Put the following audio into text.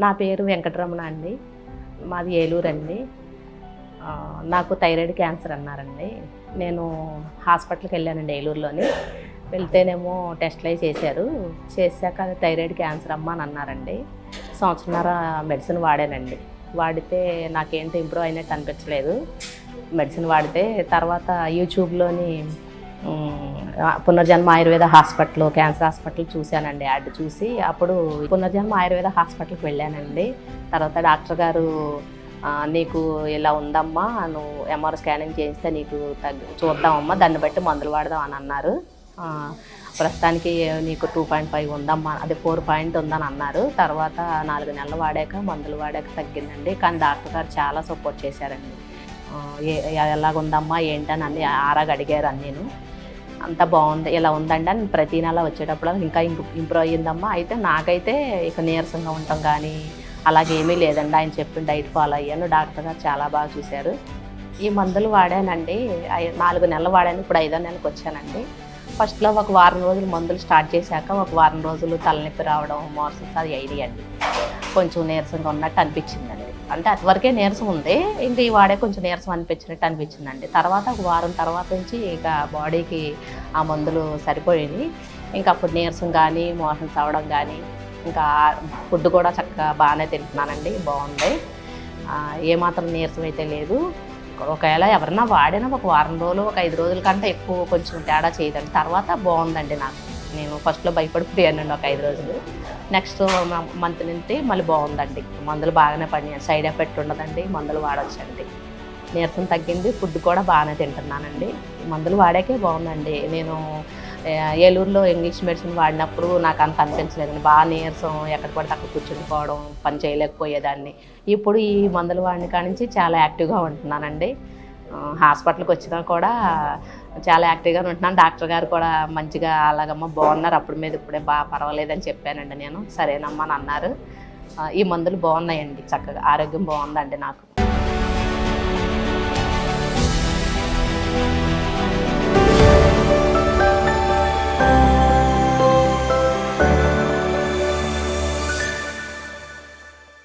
నా పేరు వెంకటరమణ అండి. మాది ఏలూరు అండి. నాకు థైరాయిడ్ క్యాన్సర్ అన్నారండి. నేను హాస్పిటల్కి వెళ్ళానండి ఏలూరులోని. వెళ్తేనేమో టెస్ట్లు అవి చేశారు. చేశాక అది థైరాయిడ్ క్యాన్సర్ అమ్మ అని అన్నారండి. సంవత్సరన్నర మెడిసిన్ వాడానండి. వాడితే నాకేంటి ఇంప్రూవ్ అయినట్టు అనిపించలేదు. మెడిసిన్ వాడితే తర్వాత యూట్యూబ్లోని పునర్జన్మ ఆయుర్వేద హాస్పిటల్, క్యాన్సర్ హాస్పిటల్ చూశానండి. యాడ్ చూసి అప్పుడు పునర్జన్మ ఆయుర్వేద హాస్పిటల్కి వెళ్ళానండి. తర్వాత డాక్టర్ గారు నీకు ఇలా ఉందమ్మా, నువ్వు ఎంఆర్ స్కానింగ్ చేయిస్తే నీకు చూద్దామమ్మా, దాన్ని బట్టి మందులు వాడదాం అని అన్నారు. ప్రస్తుతానికి నీకు 2.5 ఉందమ్మా, అది 4 పాయింట్ ఉందని అన్నారు. తర్వాత 4 నెలలు వాడాక మందులు వాడాక తగ్గిందండి. కానీ డాక్టర్ గారు చాలా సపోర్ట్ చేశారండి. ఎలాగుందమ్మా ఏంటని అన్ని ఆరాగా అడిగారు. నేను అంత బాగుంది, ఇలా ఉందండి అని ప్రతి నెల వచ్చేటప్పుడు ఇంకా ఇంప్రూవ్ అయ్యిందమ్మా. అయితే నాకైతే ఇక నీరసంగా ఉండటం కానీ అలాగేమీ లేదండి. ఆయన చెప్పిన డైట్ ఫాలో అయ్యాను. డాక్టర్ గారు చాలా బాగా చూశారు. ఈ మందులు వాడానండి. 4 నెలలు వాడాను. ఇప్పుడు 5వ నెలకు వచ్చానండి. ఫస్ట్లో ఒక వారం రోజులు మందులు స్టార్ట్ చేశాక ఒక వారం రోజులు తలనొప్పి రావడం, మోషన్స్, అది ఐడియా అండి. కొంచెం నీరసంగా ఉన్నట్టు అనిపించిందండి. అంటే అటువరకే నీరసం ఉంది, ఇంక ఈ వాడే కొంచెం నీరసం అనిపించిందండి. తర్వాత ఒక వారం తర్వాత నుంచి ఇక బాడీకి ఆ మందులు సరిపోయినాయి. ఇంకా అప్పుడు నీరసం కానీ మోషన్స్ అవ్వడం కానీ, ఇంకా ఫుడ్ కూడా చక్కగా బాగానే తింటున్నానండి. బాగుంది, ఏమాత్రం నీరసం అయితే లేదు. ఒకవేళ ఎవరన్నా వాడినా ఒక వారం రోజులు, ఒక 5 రోజుల కంటే ఎక్కువ కొంచెం తేడా చేయదండి. తర్వాత బాగుందండి నాకు. నేను ఫస్ట్లో భయపడిపోయానండి ఒక 5 రోజులు. నెక్స్ట్ మంత్ నుంచి మళ్ళీ బాగుందండి. మందులు బాగానే పడినాయి, సైడ్ ఎఫెక్ట్ ఉండదండి. మందులు వాడొచ్చండి. నీరసం తగ్గింది, ఫుడ్ కూడా బాగానే తింటున్నానండి. మందులు వాడాకే బాగుందండి. నేను ఏలూరులో ఇంగ్లీష్ మెడిసిన్ వాడినప్పుడు నాకు అంత అనిపించలేదండి. బాగా నీరసం, ఎక్కడ పడితే అక్కడ కూర్చుండిపోవడం, పని చేయలేకపోయేదాన్ని. ఇప్పుడు ఈ మందులు వాడిన కాడి నుంచి చాలా యాక్టివ్గా ఉంటున్నానండి. హాస్పిటల్కి వచ్చినా కూడా చాలా యాక్టివ్గానే ఉంటున్నాను. డాక్టర్ గారు కూడా మంచిగా అలాగమ్మ బాగున్నారు, అప్పుడు మీద ఇప్పుడే బాగా పర్వాలేదని చెప్పానండి నేను. సరేనమ్మా అని అన్నారు. ఈ మందులు బాగున్నాయండి, చక్కగా ఆరోగ్యం బాగుందండి నాకు.